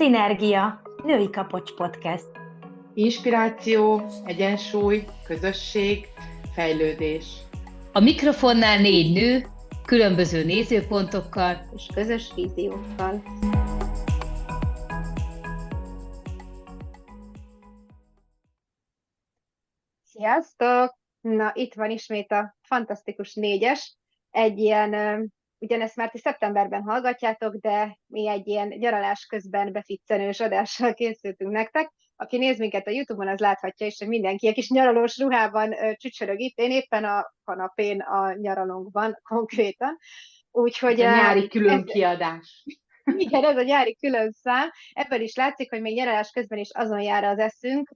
Szinergia, Női Kapocs Podcast. Inspiráció, egyensúly, közösség, fejlődés. A mikrofonnál 4 nő, különböző nézőpontokkal és közös víziókkal. Sziasztok! Na, itt van ismét a fantasztikus 4-es. Egy ilyen, ugyanezt már ti szeptemberben hallgatjátok, de mi egy ilyen nyaralás közben beficcenős adással készültünk nektek. Aki néz minket a YouTube-on, az láthatja is, hogy mindenki egy kis nyaralós ruhában csücsörög itt. Én éppen a kanapén a nyaralónkban konkrétan. Úgyhogy a nyári külön kiadás. Igen, ez a nyári külön szám. Ebből is látszik, hogy még nyaralás közben is azon jár az eszünk,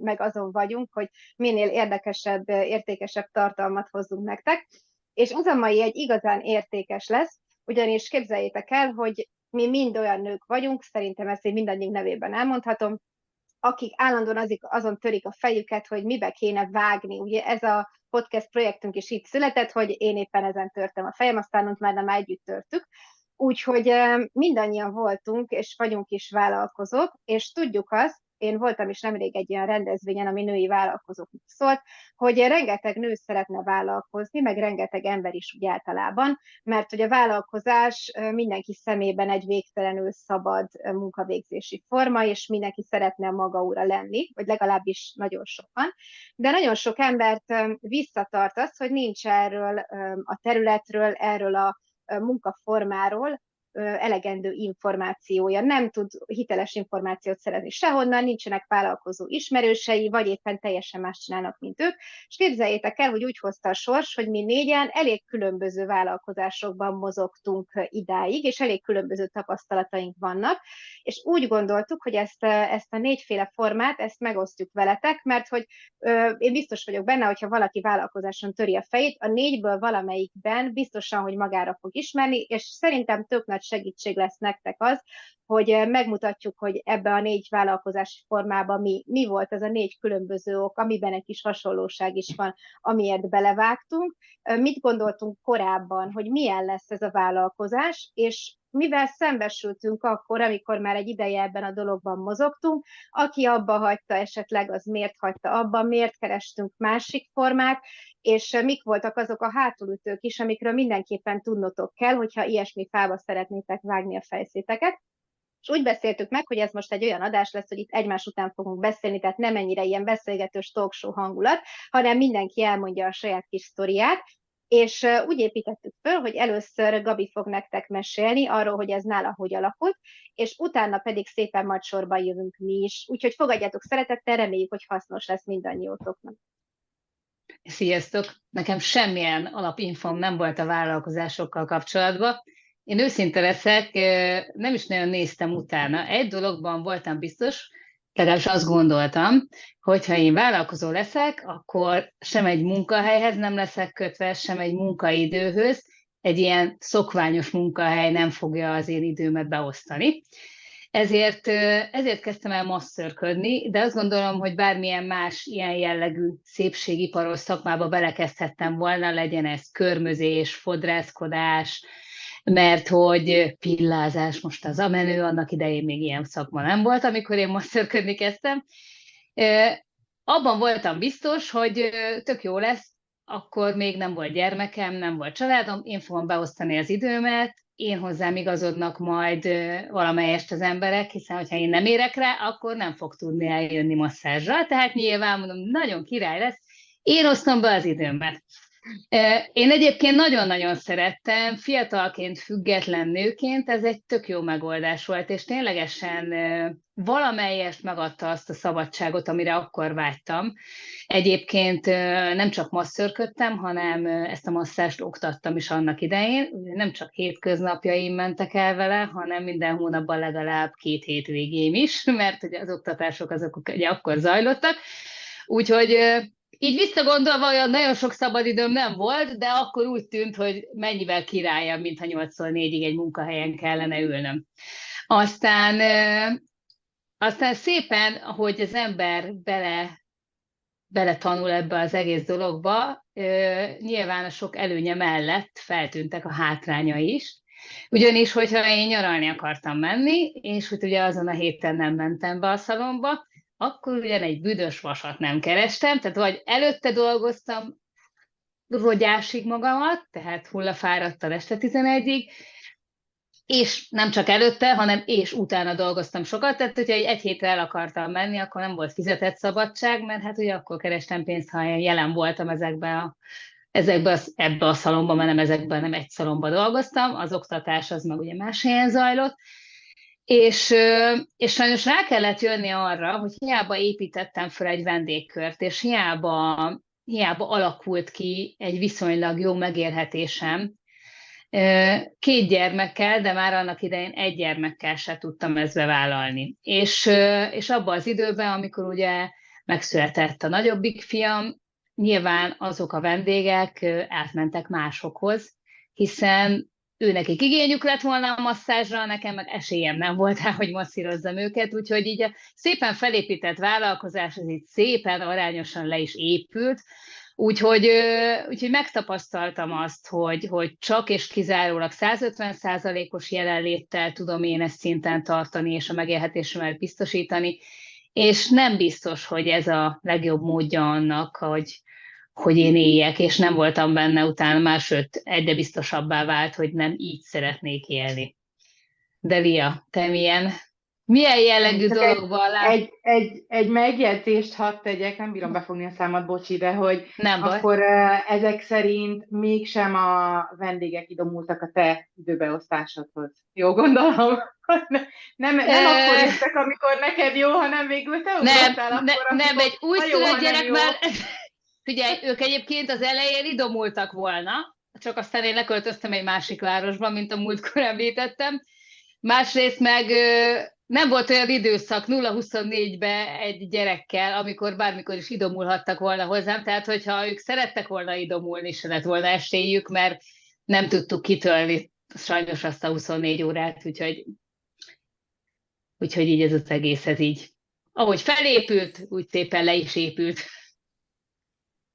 meg azon vagyunk, hogy minél érdekesebb, értékesebb tartalmat hozzunk nektek. És az a mai egy igazán értékes lesz, ugyanis képzeljétek el, hogy mi mind olyan nők vagyunk, szerintem ezt én mindannyiunk nevében elmondhatom, akik állandóan azon törik a fejüket, hogy mibe kéne vágni. Ugye ez a podcast projektünk is itt született, hogy én éppen ezen törtem a fejem, aztán már nem együtt törtük. Úgyhogy mindannyian voltunk, és vagyunk is vállalkozók, és tudjuk azt, én voltam is nemrég egy olyan rendezvényen, ami női vállalkozóknak szólt, hogy rengeteg nő szeretne vállalkozni, meg rengeteg ember is úgy általában, mert hogy a vállalkozás mindenki szemében egy végtelenül szabad munkavégzési forma, és mindenki szeretne maga ura lenni, vagy legalábbis nagyon sokan. De nagyon sok embert visszatart az, hogy nincs erről a területről, erről a munkaformáról elegendő információja, nem tud hiteles információt szerezni sehonnan, nincsenek vállalkozó ismerősei, vagy éppen teljesen más csinálnak, mint ők, és képzeljétek el, hogy úgy hozta a sors, hogy mi négyen elég különböző vállalkozásokban mozogtunk idáig, és elég különböző tapasztalataink vannak, és úgy gondoltuk, hogy ezt a 4 formát, ezt megosztjuk veletek, mert hogy én biztos vagyok benne, hogyha valaki vállalkozáson töri a fejét, a 4-ből valamelyikben biztosan, hogy magára fog ismerni, és szerintem tök nagy segítség lesz nektek az, hogy megmutatjuk, hogy ebbe a 4 vállalkozási formában mi volt az a 4 különböző ok, amiben egy kis hasonlóság is van, amiért belevágtunk, mit gondoltunk korábban, hogy milyen lesz ez a vállalkozás, és mivel szembesültünk akkor, amikor már egy ideje ebben a dologban mozogtunk, aki abba hagyta esetleg, az miért hagyta abba, miért kerestünk másik formát, és mik voltak azok a hátulütők is, amikről mindenképpen tudnotok kell, hogyha ilyesmi fába szeretnétek vágni a fejszéteket. És úgy beszéltük meg, hogy ez most egy olyan adás lesz, hogy itt egymás után fogunk beszélni, tehát nem ennyire ilyen beszélgetős talkshow hangulat, hanem mindenki elmondja a saját kis sztoriát, és úgy építettük föl, hogy először Gabi fog nektek mesélni arról, hogy ez nála hogy alakult, és utána pedig szépen majd sorban jövünk mi is. Úgyhogy fogadjátok szeretettel, reméljük, hogy hasznos lesz mindannyiótoknak. Sziasztok! Nekem semmilyen alapinfom nem volt a vállalkozásokkal kapcsolatban. Én őszinte leszek, nem is nagyon néztem utána. Egy dologban voltam biztos, legalábbis azt gondoltam, hogy ha én vállalkozó leszek, akkor sem egy munkahelyhez nem leszek kötve, sem egy munkaidőhöz. Egy ilyen szokványos munkahely nem fogja az én időmet beosztani. Ezért kezdtem el masszörködni, de azt gondolom, hogy bármilyen más ilyen jellegű szépségiparos szakmába belekezdhettem volna, legyen ez körmözés, fodrászkodás, mert hogy pillázás most az a menő, annak idején még ilyen szakma nem volt, amikor én masszörködni kezdtem. Abban voltam biztos, hogy tök jó lesz, akkor még nem volt gyermekem, nem volt családom, én fogom beosztani az időmet, én hozzám igazodnak majd valamelyest az emberek, hiszen hogyha én nem érek rá, akkor nem fog tudni eljönni masszázsra, tehát nyilván mondom, nagyon király lesz, én osztom be az időmet. Én egyébként nagyon-nagyon szerettem, fiatalként, független nőként, ez egy tök jó megoldás volt, és ténylegesen valamelyest megadta azt a szabadságot, amire akkor vágytam. Egyébként nem csak masszörködtem, hanem ezt a masszást oktattam is annak idején, nem csak hétköznapjaim mentek el vele, hanem minden hónapban legalább 2 hétvégém is, mert ugye az oktatások azok ugye akkor zajlottak. Úgyhogy így visszagondolva, olyan nagyon sok szabadidőm nem volt, de akkor úgy tűnt, hogy mennyivel királyabb, mintha 8-tól 4-ig egy munkahelyen kellene ülnöm. Aztán szépen, ahogy az ember beletanul ebbe az egész dologba, nyilván a sok előnye mellett feltűntek a hátrányai is, Ugyanis, hogyha én nyaralni akartam menni, és hogy ugye azon a héten nem mentem be a szalomba, akkor ugyan egy büdös vasat nem kerestem, tehát vagy előtte dolgoztam rogyásig magamat, tehát hullafáradtan este 11-ig, és nem csak előtte, hanem és utána dolgoztam sokat, tehát hogyha egy hétre el akartam menni, akkor nem volt fizetett szabadság, mert hát ugye akkor kerestem pénzt, ha én jelen voltam ebbe a szalomba, mert nem ezekben, nem egy szalomba dolgoztam, az oktatás az meg ugye más helyen zajlott, és sajnos rá kellett jönni arra, hogy hiába építettem fel egy vendégkört, és hiába alakult ki egy viszonylag jó megélhetésem, 2 gyermekkel, de már annak idején 1 gyermekkel se tudtam ezt bevállalni. És abban az időben, amikor ugye megszületett a nagyobbik fiam, nyilván azok a vendégek átmentek másokhoz, hiszen őnekik igényük lett volna a masszázsra, nekem meg esélyem nem volt rá, hogy masszírozzam őket, úgyhogy így a szépen felépített vállalkozás, ez így szépen arányosan le is épült, úgyhogy megtapasztaltam azt, hogy csak és kizárólag 150%-os jelenléttel tudom én ezt szinten tartani, és a megélhetésemet biztosítani, és nem biztos, hogy ez a legjobb módja annak, hogy én éljek, és nem voltam benne utána már, sőt, egyre biztosabbá vált, hogy nem így szeretnék élni. De Lia, te milyen jellegű dologban látsz? Egy megjegyzést hadd tegyek, nem bírom befogni a számat, bocsi, de hogy Nem baj. akkor ezek szerint mégsem a vendégek idomultak a te időbeosztásodhoz. Jó gondolom? Nem akkor jöttek, amikor neked jó, hanem végül te ugrottál akkor, nem, egy újszülött gyerek már... Figyelj, ők egyébként az elején idomultak volna, csak aztán én leköltöztem egy másik városba, mint a múltkor említettem. Másrészt meg nem volt olyan időszak 0-24-ben egy gyerekkel, amikor bármikor is idomulhattak volna hozzám, tehát hogyha ők szerettek volna idomulni, se lett volna esélyük, mert nem tudtuk kitölni sajnos azt a 24 órát, úgyhogy így ez az egész, ez így. Ahogy felépült, úgy szépen le is épült.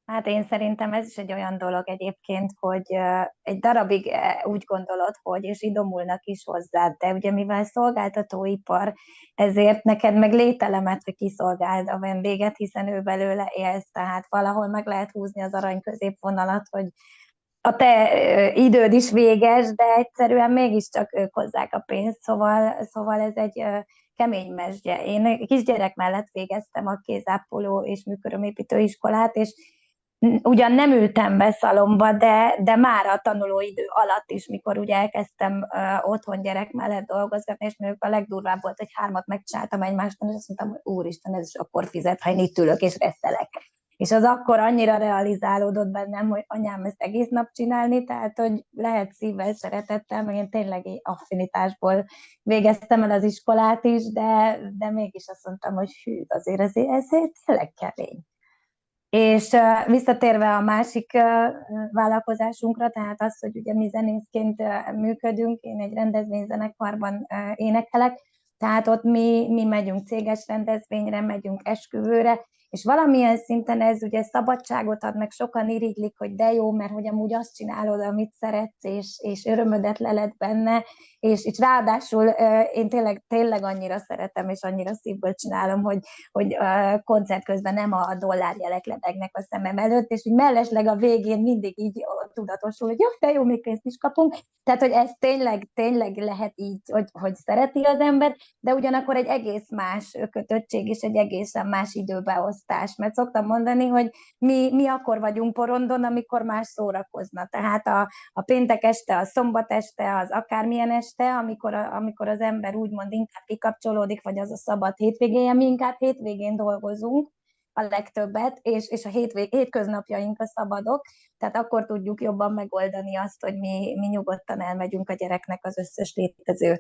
Hát én szerintem ez is egy olyan dolog egyébként, hogy egy darabig úgy gondolod, hogy és idomulnak is hozzád, de ugye mivel szolgáltatóipar, ezért neked meg lételemet, hogy kiszolgáld a vendéget, hiszen ő belőle élsz, tehát valahol meg lehet húzni az arany középvonalat, hogy a te időd is véges, de egyszerűen mégiscsak ők hozzák a pénzt, szóval ez egy kemény mesdje. Én kisgyerek mellett végeztem a kézápoló és műkörömépítő iskolát, és ugyan nem ültem be szalomba, de már a tanulóidő alatt is, mikor ugye elkezdtem otthon gyerek mellett dolgozgatni, és még a legdurvább volt, hogy 3 megcsináltam egymástól, és azt mondtam, hogy úristen, ez is akkor fizet, ha én itt ülök és reszelek. És az akkor annyira realizálódott bennem, hogy anyám ezt egész nap csinálni, tehát hogy lehet szívvel, szeretettel, meg én tényleg affinitásból végeztem el az iskolát is, de mégis azt mondtam, hogy hű, azért ez tényleg kemény. És visszatérve a másik vállalkozásunkra, tehát az, hogy ugye mi zenészként működünk, én egy rendezvényzenekarban énekelek, tehát ott mi megyünk céges rendezvényre, megyünk esküvőre, és valamilyen szinten ez ugye szabadságot ad, meg sokan irigylik, hogy de jó, mert hogy amúgy azt csinálod, amit szeretsz, és örömödet leled benne, és ráadásul én tényleg annyira szeretem, és annyira szívből csinálom, hogy koncert közben nem a dollárjelek lebegnek a szemem előtt, és úgy mellesleg a végén mindig így tudatosul, hogy jó, de jó, még pénzt is kapunk. Tehát, hogy ez tényleg lehet így, hogy szereti az ember, de ugyanakkor egy egész más kötöttség, és egy egészen más időbeosztás. Mert szoktam mondani, hogy mi akkor vagyunk porondon, amikor más szórakozna. Tehát a péntek este, a szombat este, az akármilyen este, amikor az ember úgymond inkább kikapcsolódik, vagy az a szabad hétvégéje, mi inkább hétvégén dolgozunk a legtöbbet, és a hétköznapjaink a szabadok, tehát akkor tudjuk jobban megoldani azt, hogy mi nyugodtan elmegyünk a gyereknek az összes létező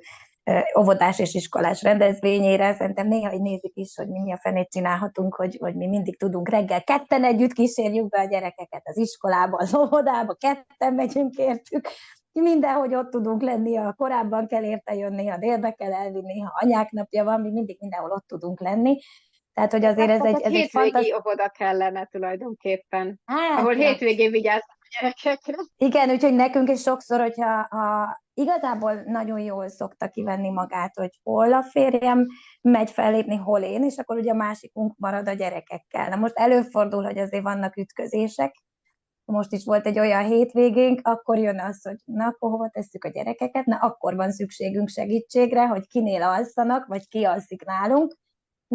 óvodás és iskolás rendezvényére. Szerintem néha így nézik is, hogy mi a fenét csinálhatunk, hogy mi mindig tudunk reggel 2 együtt kísérjük be a gyerekeket az iskolába, az óvodába, 2 megyünk értük, mindenhogy ott tudunk lenni, ha korábban kell érte jönni, ha délbe kell elvinni, ha anyák napja van, mi mindig mindenhol ott tudunk lenni. Tehát, hogy azért ez egy hétvégi fantasztikus... óvoda kellene tulajdonképpen, Hát, ahol ja. hétvégén vigyáznak a gyerekekre. Igen, úgyhogy nekünk is sokszor, hogyha igazából nagyon jól szokta kivenni magát, hogy hol a férjem megy fellépni, hol én, és akkor ugye a másikunk marad a gyerekekkel. Na most előfordul, hogy azért vannak ütközések. Most is volt egy olyan hétvégénk, akkor jön az, hogy na, akkor hova tesszük a gyerekeket, na, akkor van szükségünk segítségre, hogy kinél alszanak, vagy ki alszik nálunk,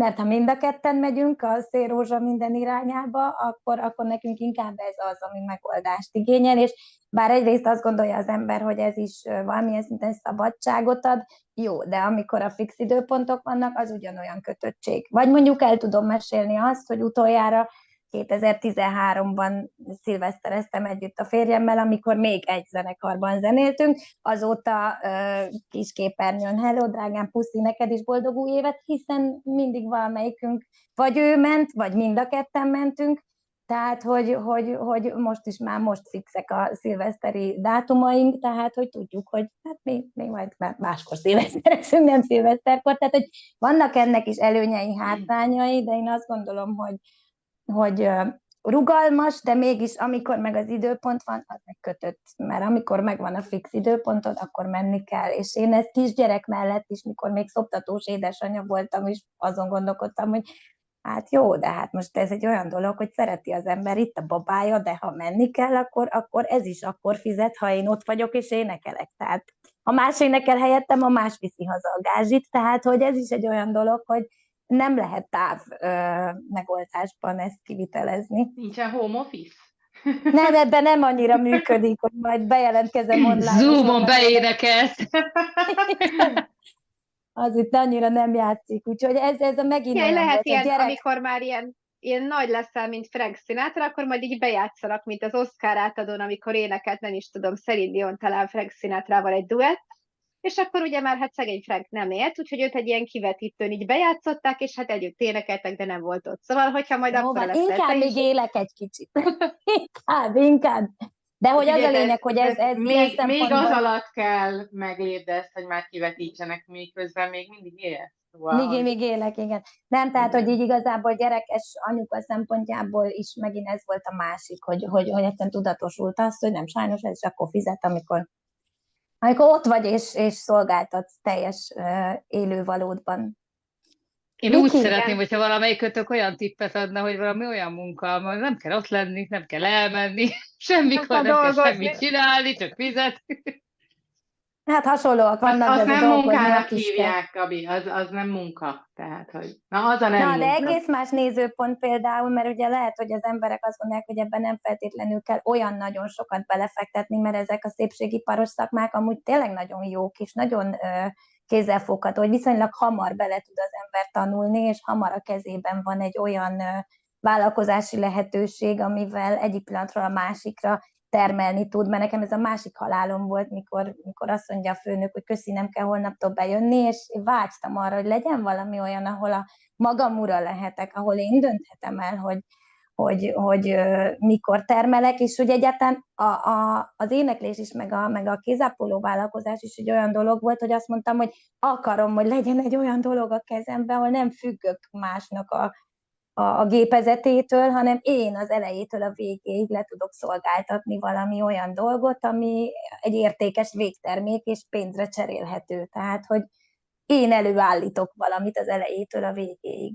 mert ha mind a ketten megyünk a szélrózsa minden irányába, akkor nekünk inkább ez az, ami megoldást igényel, és bár egyrészt azt gondolja az ember, hogy ez is valamilyen szinten szabadságot ad, jó, de amikor a fix időpontok vannak, az ugyanolyan kötöttség. Vagy mondjuk el tudom mesélni azt, hogy utoljára 2013-ban szilvesztereztem együtt a férjemmel, amikor még egy zenekarban zenéltünk, azóta kis képernyőn, hello, drágám, puszi, neked is boldog új évet, hiszen mindig valamelyikünk, vagy ő ment, vagy mind a ketten mentünk, tehát, hogy most is már most fixek a szilveszteri dátumaink, tehát, hogy tudjuk, hogy hát mi majd máskor szilveszterezünk, nem szilveszterkor, tehát, hogy vannak ennek is előnyei, hátrányai, de én azt gondolom, hogy rugalmas, de mégis amikor meg az időpont van, az meg kötött, mert amikor megvan a fix időpontod, akkor menni kell, és én ezt kisgyerek mellett is, mikor még szoptatós édesanyja voltam, és azon gondolkodtam, hogy hát jó, de hát most ez egy olyan dolog, hogy szereti az ember, itt a babája, de ha menni kell, akkor ez is akkor fizet, ha én ott vagyok, és énekelek. Tehát ha más énekel helyettem, a más viszi haza a gázsit, tehát hogy ez is egy olyan dolog, hogy nem lehet megoldásban ezt kivitelezni. Nincsen home office? Nem, ebben nem annyira működik, hogy majd bejelentkezem online. Zoomon beénekelsz. Az itt annyira nem játszik, úgyhogy ez a megint olyan lehet volt, ilyen, a gyerek... amikor már ilyen nagy leszel, mint Frank Sinatra, akkor majd így bejátszanak, mint az Oscar átadón, amikor énekelt, nem is tudom, Celine Dion talán Frank Sinatrával egy duett, és akkor ugye már hát szegény Frank nem élt, úgyhogy őt egy ilyen kivetítőn így bejátszották, és hát együtt énekeltek, de nem volt ott. Szóval, hogyha majd akkor lesz inkább még élek egy kicsit. inkább. De hogy ugye, az a lényeg, hogy ez még az alatt kell meglépd ezt, hogy már kivetítsenek, miközben még mindig élsz. Szóval, még élek, igen. Nem, tehát, hogy így igazából gyerekes anyuka szempontjából is megint ez volt a másik, hogy egyszerűen tudatosult az, hogy nem, sajnos ez is akkor fizet, amikor ott vagy és szolgáltatsz teljes élővalódban. Én úgy szeretném, hogyha valamelyikőtök olyan tippet adna, hogy valami olyan munka, nem kell ott lenni, nem kell elmenni, semmikor nem kell semmit csinálni, csak fizet. Hát hasonlóak vannak, azt nem munkának hívják, Gabi, az nem munka. Tehát, hogy az a nem munka. De egész más nézőpont például, mert ugye lehet, hogy az emberek azt gondolják, hogy ebben nem feltétlenül kell olyan nagyon sokat belefektetni, mert ezek a szépségiparos szakmák amúgy tényleg nagyon jók, és nagyon kézzelfogható, hogy viszonylag hamar bele tud az ember tanulni, és hamar a kezében van egy olyan vállalkozási lehetőség, amivel egyik pillanatról a másikra termelni tud, mert nekem ez a másik halálom volt, mikor azt mondja a főnök, hogy köszi, nem kell holnaptól bejönni, és vágytam arra, hogy legyen valami olyan, ahol a magam ura lehetek, ahol én dönthetem el, hogy mikor termelek, és hogy egyáltalán az éneklés is, meg a kézápoló vállalkozás is egy olyan dolog volt, hogy azt mondtam, hogy akarom, hogy legyen egy olyan dolog a kezemben, ahol nem függök másnak a gépezetétől, hanem én az elejétől a végéig le tudok szolgáltatni valami olyan dolgot, ami egy értékes végtermék és pénzre cserélhető. Tehát, hogy én előállítok valamit az elejétől a végéig.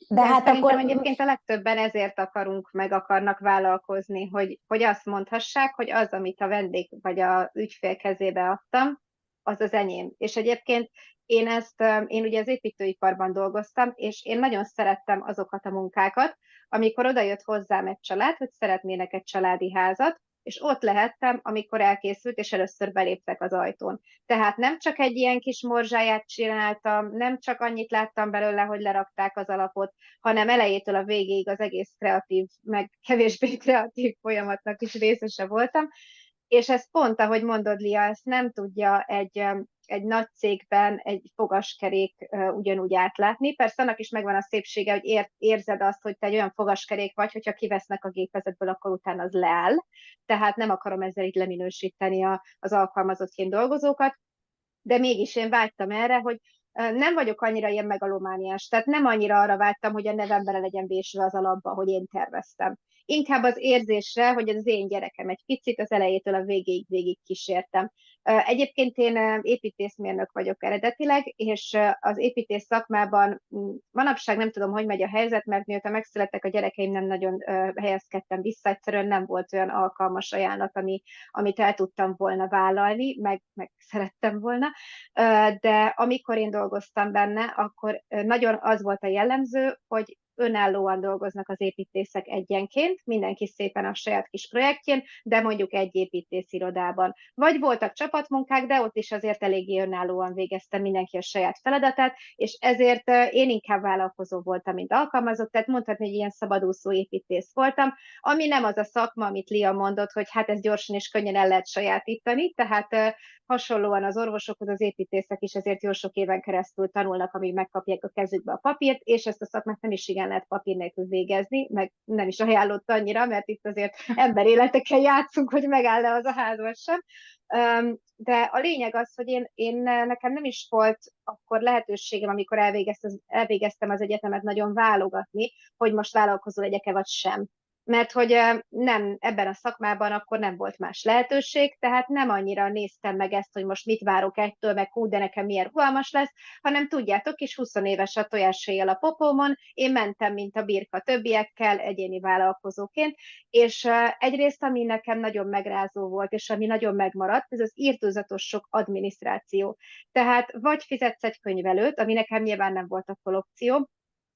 De hát akkor egyébként a legtöbben ezért meg akarnak vállalkozni, hogy azt mondhassák, hogy az, amit a vendég vagy a ügyfél kezébe adtam, az az enyém. És egyébként én ugye az építőiparban dolgoztam, és én nagyon szerettem azokat a munkákat, amikor odajött hozzám egy család, hogy szeretnének egy családi házat, és ott lehettem, amikor elkészült, és először beléptek az ajtón. Tehát nem csak egy ilyen kis morzsáját csináltam, nem csak annyit láttam belőle, hogy lerakták az alapot, hanem elejétől a végéig az egész kreatív, meg kevésbé kreatív folyamatnak is részese voltam. És ez pont, ahogy mondod, Lia, ezt nem tudja egy nagy cégben egy fogaskerék ugyanúgy átlátni. Persze annak is megvan a szépsége, hogy érzed azt, hogy te egy olyan fogaskerék vagy, hogyha kivesznek a gépezetből, akkor utána az leáll. Tehát nem akarom ezzel itt leminősíteni az alkalmazottként dolgozókat, de mégis én vágytam erre, hogy Nem vagyok annyira ilyen megalomániás, tehát nem annyira arra vágytam, hogy a nevem bele legyen vésve az alapba, hogy én terveztem. Inkább az érzésre, hogy az én gyerekem egy picit az elejétől a végig kísértem. Egyébként én építészmérnök vagyok eredetileg, és az építész szakmában manapság nem tudom, hogy megy a helyzet, mert mióta megszülettek a gyerekeim, nem nagyon helyezkedtem vissza, egyszerűen nem volt olyan alkalmas ajánlat, amit el tudtam volna vállalni, meg szerettem volna. De amikor én dolgoztam benne, akkor nagyon az volt a jellemző, hogy önállóan dolgoznak az építészek egyenként, mindenki szépen a saját kis projektjén, de mondjuk egy építészirodában. Vagy voltak csapatmunkák, de ott is azért eléggé önállóan végezte mindenki a saját feladatát, és ezért én inkább vállalkozó voltam, mint alkalmazott, tehát mondhatni, hogy ilyen szabadúszó építész voltam, ami nem az a szakma, amit Lia mondott, hogy hát ez gyorsan és könnyen el lehet sajátítani, tehát hasonlóan az orvosokhoz az építészek is ezért jó sok éven keresztül tanulnak, amíg megkapják a kezükbe a papírt, és ezt a szakmát nem is igen lehet papír nélkül végezni, meg nem is ajánlott annyira, mert itt azért emberéletekkel játszunk, hogy megáll-e az a házban sem. De a lényeg az, hogy nekem nem is volt akkor lehetőségem, amikor elvégeztem az egyetemet, nagyon válogatni, hogy most vállalkozó legyek-e vagy sem. Mert hogy nem, ebben a szakmában akkor nem volt más lehetőség, tehát nem annyira néztem meg ezt, hogy most mit várok ettől, meg hú, de nekem milyen rugalmas lesz, hanem tudjátok, kis 20 éves a tojáshéjjel a popómon, én mentem, mint a birka többiekkel, egyéni vállalkozóként, és egyrészt, ami nekem nagyon megrázó volt, és ami nagyon megmaradt, ez az irtózatos sok adminisztráció. Tehát vagy fizetsz egy könyvelőt, ami nekem nyilván nem volt akkor opció,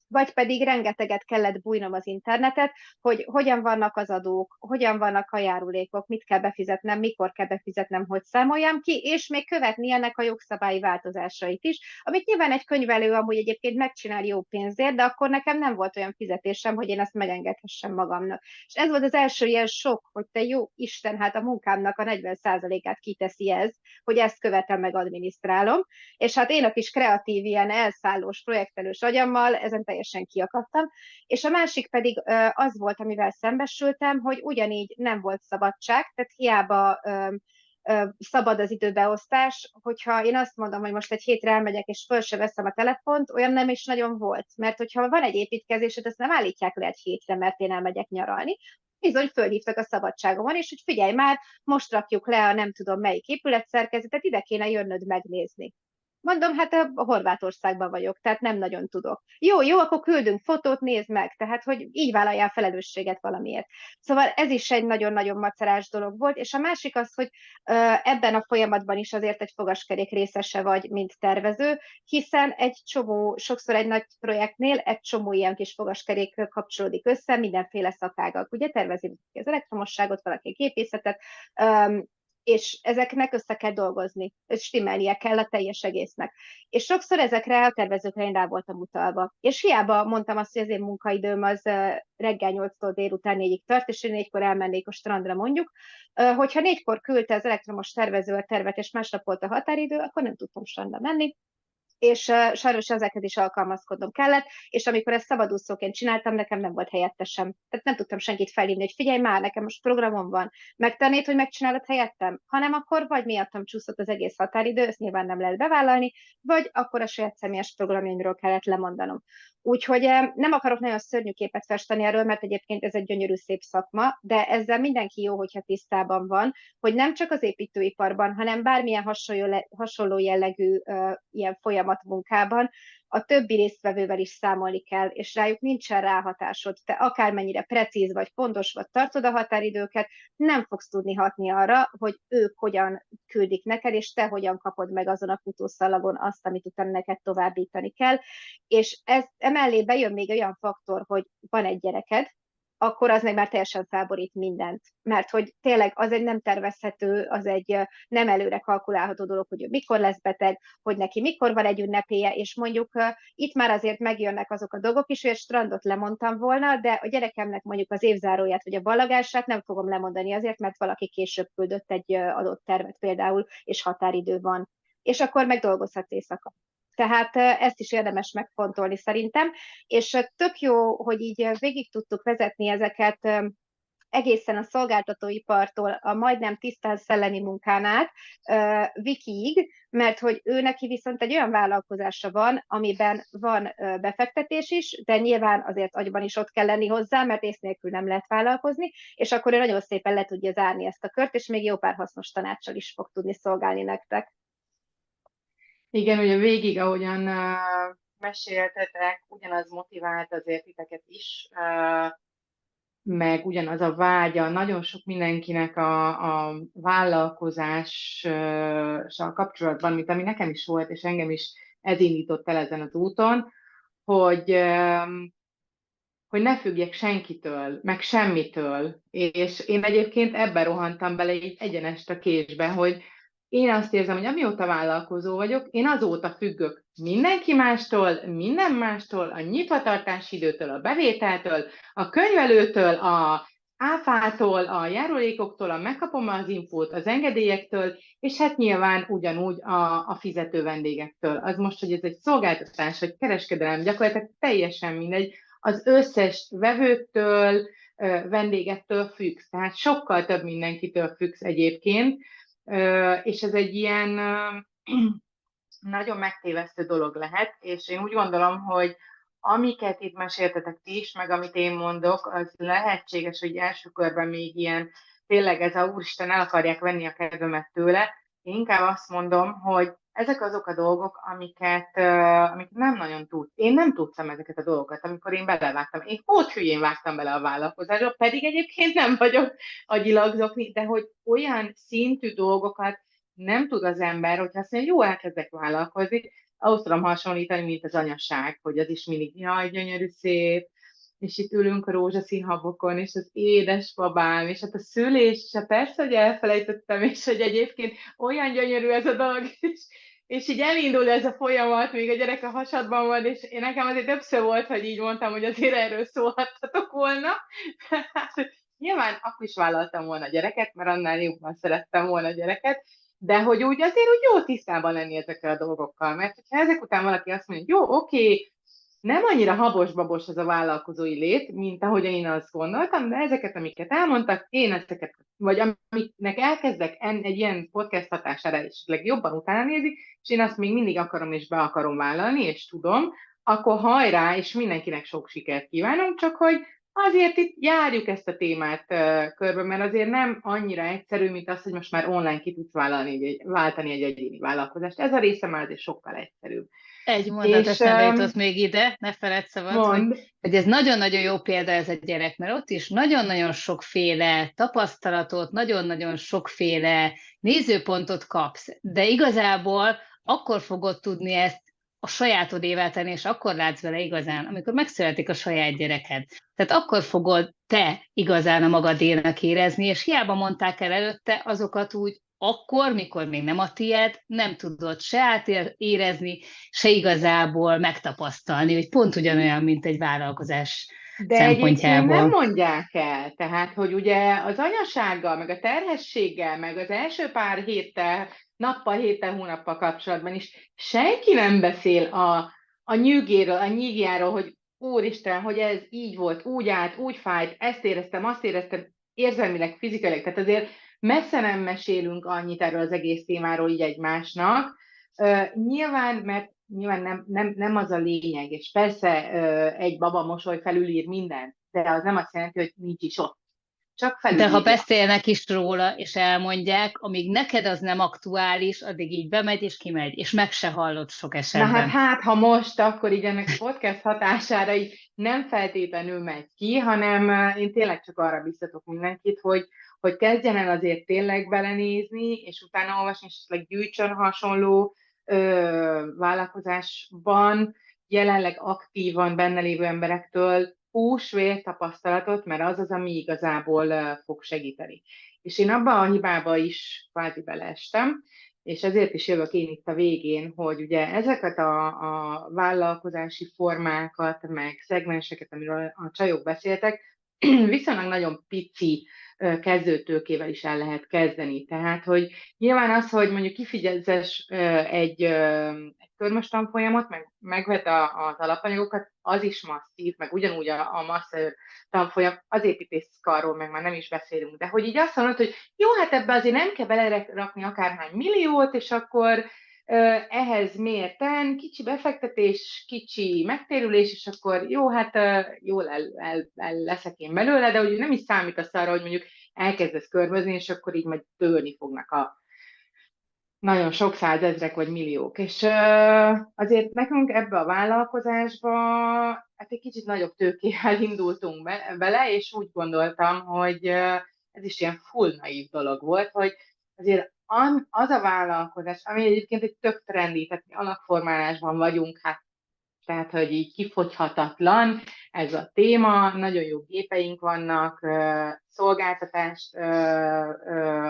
vagy pedig rengeteget kellett bújnom az internetet, hogy hogyan vannak az adók, hogyan vannak a járulékok, mit kell befizetnem, mikor kell befizetnem, hogy számoljam ki, és még követni ennek a jogszabályi változásait is, amit nyilván egy könyvelő amúgy egyébként megcsinál jó pénzért, de akkor nekem nem volt olyan fizetésem, hogy én ezt megengedhessem magamnak. És ez volt az első ilyen sok, hogy te jó Isten, hát a munkámnak a 40%-át kiteszi ez, hogy ezt követem meg adminisztrálom, és hát én a kis kreatív, ilyen elszállós, projektelős agyammal ezen teljesen kiakadtam, és a másik pedig az volt, amivel szembesültem, hogy ugyanígy nem volt szabadság, tehát hiába szabad az időbeosztás, hogyha én azt mondom, hogy most egy hétre elmegyek, és föl se veszem a telefont, olyan nem is nagyon volt. Mert hogyha van egy építkezésed, ezt nem állítják le egy hétre, mert én elmegyek nyaralni, bizony fölhívtak a szabadságomon, és hogy figyelj már, most rakjuk le a nem tudom melyik épületszerkezetet, ide kéne jönnöd megnézni. Mondom, hát a Horvátországban vagyok, tehát nem nagyon tudok. Jó, akkor küldünk fotót, nézd meg, tehát hogy így vállaljál felelősséget valamiért. Szóval ez is egy nagyon-nagyon macerás dolog volt, és a másik az, hogy ebben a folyamatban is azért egy fogaskerék részese vagy, mint tervező, hiszen egy csomó, sokszor egy nagy projektnél egy csomó ilyen kis fogaskerék kapcsolódik össze, mindenféle szakágak. Ugye tervezik az elektromosságot, valaki gépészetet, és ezeknek össze kell dolgozni, és stimmelnie kell a teljes egésznek. És sokszor ezekre a tervezőkre én rá voltam utalva. És hiába mondtam azt, hogy az én munkaidőm az reggel 8-tól délután 4-ig tart, és én 4-kor elmennék a strandra mondjuk, hogyha 4-kor küldte az elektromos tervező a tervet, és másnap volt a határidő, akkor nem tudtam strandra menni, és sajnos ezeket is alkalmazkodnom kellett, és amikor ezt szabadúszóként csináltam, nekem nem volt helyettesem. Tehát nem tudtam senkit felhívni, hogy figyelj már, nekem most programom van, megtennéd, hogy megcsinálod helyettem? Hanem akkor vagy miattam csúszott az egész határidő, ezt nyilván nem lehet bevállalni, vagy akkor a saját személyes programjaimról kellett lemondanom. Úgyhogy nem akarok nagyon szörnyű képet festeni erről, mert egyébként ez egy gyönyörű szép szakma, de ezzel mindenki jó, hogyha tisztában van, hogy nem csak az építőiparban, hanem bármilyen hasonló jellegű ilyen folyamatmunkában a többi résztvevővel is számolni kell, és rájuk nincsen ráhatásod. Te akármennyire precíz vagy, pontos vagy, tartod a határidőket, nem fogsz tudni hatni arra, hogy ők hogyan küldik neked, és te hogyan kapod meg azon a futószalagon azt, amit utána neked továbbítani kell. És ez emellé bejön még olyan faktor, hogy van egy gyereked, akkor az meg már teljesen felborít mindent. Mert hogy tényleg az egy nem tervezhető, az egy nem előre kalkulálható dolog, hogy ő mikor lesz beteg, hogy neki mikor van egy ünnepélye, és mondjuk itt már azért megjönnek azok a dolgok is, hogy egy strandot lemondtam volna, de a gyerekemnek mondjuk az évzáróját, vagy a ballagását nem fogom lemondani azért, mert valaki később küldött egy adott tervet például, és határidő van. És akkor meg dolgozhatsz éjszaka. Tehát ezt is érdemes megfontolni szerintem, és tök jó, hogy így végig tudtuk vezetni ezeket egészen a szolgáltatóipartól a majdnem tisztán szellemi munkán át Vikiig, mert hogy ő neki viszont egy olyan vállalkozása van, amiben van befektetés is, de nyilván azért agyban is ott kell lenni hozzá, mert ész nélkül nem lehet vállalkozni, és akkor ő nagyon szépen le tudja zárni ezt a kört, és még jó pár hasznos tanácssal is fog tudni szolgálni nektek. Igen, ugye végig, ahogyan meséltetek, ugyanaz motivált azért titeket is, meg ugyanaz a vágya nagyon sok mindenkinek a vállalkozással kapcsolatban, mint ami nekem is volt, és engem is ez indított el ezen az úton, hogy ne függjek senkitől, meg semmitől. És én egyébként ebben rohantam bele így egyenest a késbe, hogy én azt érzem, hogy amióta vállalkozó vagyok, én azóta függök mindenki mástól, minden mástól, a nyitvatartási időtől, a bevételtől, a könyvelőtől, a áfától, a járulékoktól, a megkapom az infót, az engedélyektől, és hát nyilván ugyanúgy a fizető vendégektől. Az most, hogy ez egy szolgáltatás, vagy kereskedelem, gyakorlatilag teljesen mindegy, az összes vevőtől, vendégettől függsz. Tehát sokkal több mindenkitől függsz egyébként, és ez egy ilyen nagyon megtévesztő dolog lehet, és én úgy gondolom, hogy amiket itt meséltetek ti is, meg amit én mondok, az lehetséges, hogy első körben még ilyen, tényleg ez a úristen, el akarják venni a kedvemet tőle. Én inkább azt mondom, hogy ezek azok a dolgok, amiket nem nagyon tudsz. Én nem tudtam ezeket a dolgokat, amikor én belevágtam. Én hülyén vágtam bele a vállalkozásba, pedig egyébként nem vagyok agyilag zokni, de hogy olyan szintű dolgokat nem tud az ember, hogyha azt mondja, jó, elkezdek vállalkozni, ahhoz tudom hasonlítani, mint az anyaság, hogy az is mindig, jaj, gyönyörű, szép, és itt ülünk a rózsaszín habokon, és az édesbabám, és hát a szülés, és hát persze, hogy elfelejtettem, és hogy egyébként olyan gyönyörű ez a dolog, és így elindul ez a folyamat, még a gyerek a hasadban van, és én nekem azért többször volt, hogy így mondtam, hogy azért erről szólhattatok volna. Nyilván akkor is vállaltam volna a gyereket, mert annál jobban szerettem volna a gyereket, de hogy úgy azért úgy jó tisztában lenni ezekkel a dolgokkal, mert ha ezek után valaki azt mondja, hogy jó, oké, nem annyira habos-babos ez a vállalkozói lét, mint ahogy én azt gondoltam, de ezeket, amiket elmondtak, én ezeket, vagy amiknek elkezdek egy ilyen podcast hatására esetleg jobban utána nézni, és én azt még mindig akarom és be akarom vállalni, és tudom, akkor hajrá, és mindenkinek sok sikert kívánom, csak hogy azért itt járjuk ezt a témát körbe, mert azért nem annyira egyszerű, mint az, hogy most már online ki tudsz váltani egy egyéni vállalkozást. Ez a része már azért sokkal egyszerűbb. Egy mondat eszembe jutott még ide, ne feledd szabad, hogy ez nagyon-nagyon jó példa ez a gyerek, mert ott is nagyon-nagyon sokféle tapasztalatot, nagyon-nagyon sokféle nézőpontot kapsz, de igazából akkor fogod tudni ezt a sajátodévá tenni, és akkor látsz vele igazán, amikor megszületik a saját gyereked. Tehát akkor fogod te igazán a magadénak érezni, és hiába mondták el előtte azokat úgy, akkor, mikor még nem a tiéd, nem tudod se átérezni, se igazából megtapasztalni, hogy pont ugyanolyan, mint egy vállalkozás de szempontjából. De nem mondják el, tehát, hogy ugye az anyasággal, meg a terhességgel, meg az első pár héttel, nappal, héttel, hónappal kapcsolatban is senki nem beszél a nyűgéről, a nyígjáról, hogy úristen, hogy ez így volt, úgy állt, úgy fájt, ezt éreztem, azt éreztem, érzelmileg, fizikailag, tehát azért messze nem mesélünk annyit erről az egész témáról így egymásnak. Nyilván, mert nyilván nem az a lényeg, és persze egy baba mosoly felülír mindent, de az nem azt jelenti, hogy nincs is ott. Csak felülírja. De ha beszélnek is róla, és elmondják, amíg neked az nem aktuális, addig így bemegy és kimegy, és meg se hallott sok esetben. Na hát, ha most, akkor így ennek a podcast hatására így nem feltétlenül megy ki, hanem én tényleg csak arra biztatok mindenkit, hogy kezdjen el azért tényleg belenézni, és utána olvasni, és esetleg gyűjtsön hasonló vállalkozásban jelenleg aktívan benne lévő emberektől húsvér tapasztalatot, mert az az, ami igazából fog segíteni. És én abban a hibába is kvázi beleestem, és ezért is jövök én itt a végén, hogy ugye ezeket a vállalkozási formákat, meg szegmenseket, amiről a csajok beszéltek, viszonylag nagyon pici kezdőtőkével is el lehet kezdeni. Tehát, hogy nyilván az, hogy mondjuk kifizetsz egy körmös tanfolyamot, meg megvett az alapanyagokat, az is masszív, meg ugyanúgy a master tanfolyam, az építészkarról meg már nem is beszélünk, de hogy így azt mondod, hogy jó, hát ebbe azért nem kell belerakni akárhány milliót, és akkor ehhez mérten kicsi befektetés, kicsi megtérülés, és akkor jó, hát jól el leszek én belőle, de úgy nem is számítasz arra, hogy mondjuk elkezdesz körbezni, és akkor így majd törni fognak a nagyon sok százezrek vagy milliók. És azért nekünk ebbe a vállalkozásba hát egy kicsit nagyobb tőkével indultunk bele, és úgy gondoltam, hogy ez is ilyen full naív dolog volt, hogy azért az a vállalkozás, ami egyébként egy tök trendi, tehát mi alakformálásban vagyunk, hát tehát, hogy így kifogyhatatlan ez a téma, nagyon jó gépeink vannak, szolgáltatást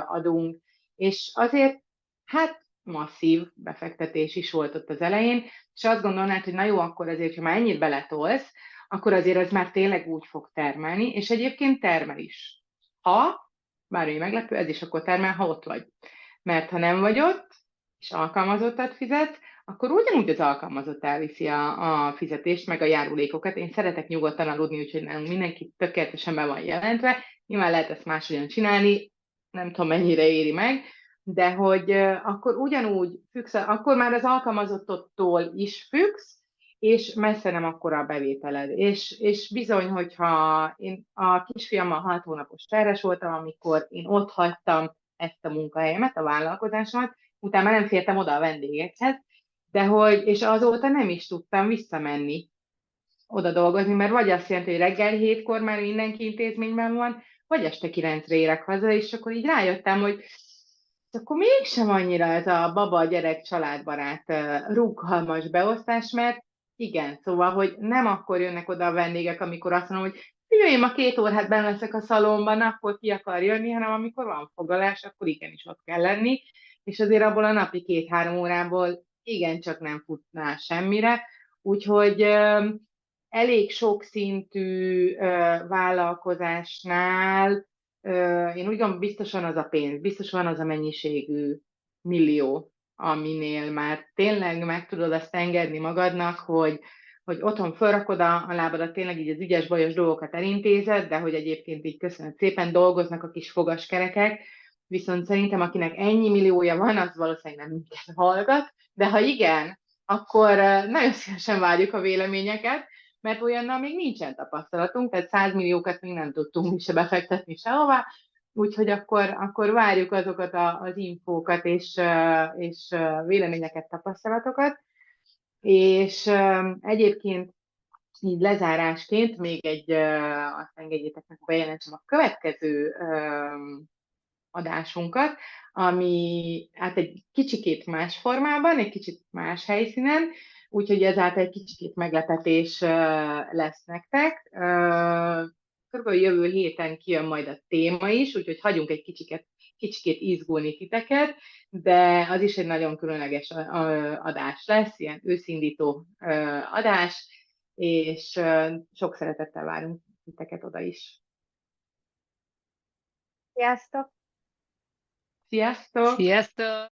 adunk, és azért hát masszív befektetés is volt ott az elején, és azt gondolnád, hogy na jó, akkor azért, ha már ennyit beletolsz, akkor azért az már tényleg úgy fog termelni, és egyébként termel is. Ha, bármi meglepő, ez is akkor termel, ha ott vagy. Mert ha nem vagy ott, és alkalmazottat fizetsz, akkor ugyanúgy az alkalmazott elviszi a fizetést, meg a járulékokat. Én szeretek nyugodtan aludni, úgyhogy nem mindenki tökéletesen be van jelentve. Nyilván lehet ezt máshogyan csinálni, nem tudom mennyire éri meg, de hogy akkor ugyanúgy függsz, akkor már az alkalmazottól is függsz, és messze nem akkora a bevételed. És bizony, hogyha én a kisfiammal 6 hónapos terhes voltam, amikor én ott hagytam ezt a munkahelyemet, a vállalkozásomat, utána már nem fértem oda a vendégekhez, de hogy, és azóta nem is tudtam visszamenni oda dolgozni, mert vagy azt jelenti, hogy reggel 7-kor már mindenki intézményben van, vagy este 9-re érek haza, és akkor így rájöttem, hogy akkor mégsem annyira ez a baba-gyerek családbarát rugalmas beosztás, mert igen, szóval, hogy nem akkor jönnek oda a vendégek, amikor azt mondom, hogy figyelj, én ma 2 órát benne leszek a szalomban, akkor ki akar jönni, hanem amikor van foglalás, akkor igenis ott kell lenni, és azért abból a napi 2-3 órából igencsak nem futná semmire, úgyhogy elég sokszintű vállalkozásnál én úgy gondolom, biztosan az a pénz, biztosan az a mennyiségű millió, aminél már tényleg meg tudod azt engedni magadnak, hogy otthon felrakod a lábadat, tényleg így az ügyes, bajos dolgokat elintézed, de hogy egyébként így köszönöm szépen, dolgoznak a kis fogaskerekek, viszont szerintem akinek ennyi milliója van, az valószínűleg nem minket hallgat, de ha igen, akkor nagyon szívesen várjuk a véleményeket, mert olyannal még nincsen tapasztalatunk, tehát 100 milliókat még nem tudtunk mi se befektetni sehová, úgyhogy akkor várjuk azokat az infókat és véleményeket, tapasztalatokat. És egyébként így lezárásként még azt engedjétek meg, bejelentsem a következő adásunkat, ami hát egy kicsikét más formában, egy kicsit más helyszínen, úgyhogy ezáltal egy kicsikét meglepetés lesz nektek. Körülbelül jövő héten kijön majd a téma is, úgyhogy hagyunk egy kicsikét izgulni titeket, de az is egy nagyon különleges adás lesz, ilyen őszindító adás, és sok szeretettel várunk titeket oda is. Sziasztok! Sziasztok! Sziasztok!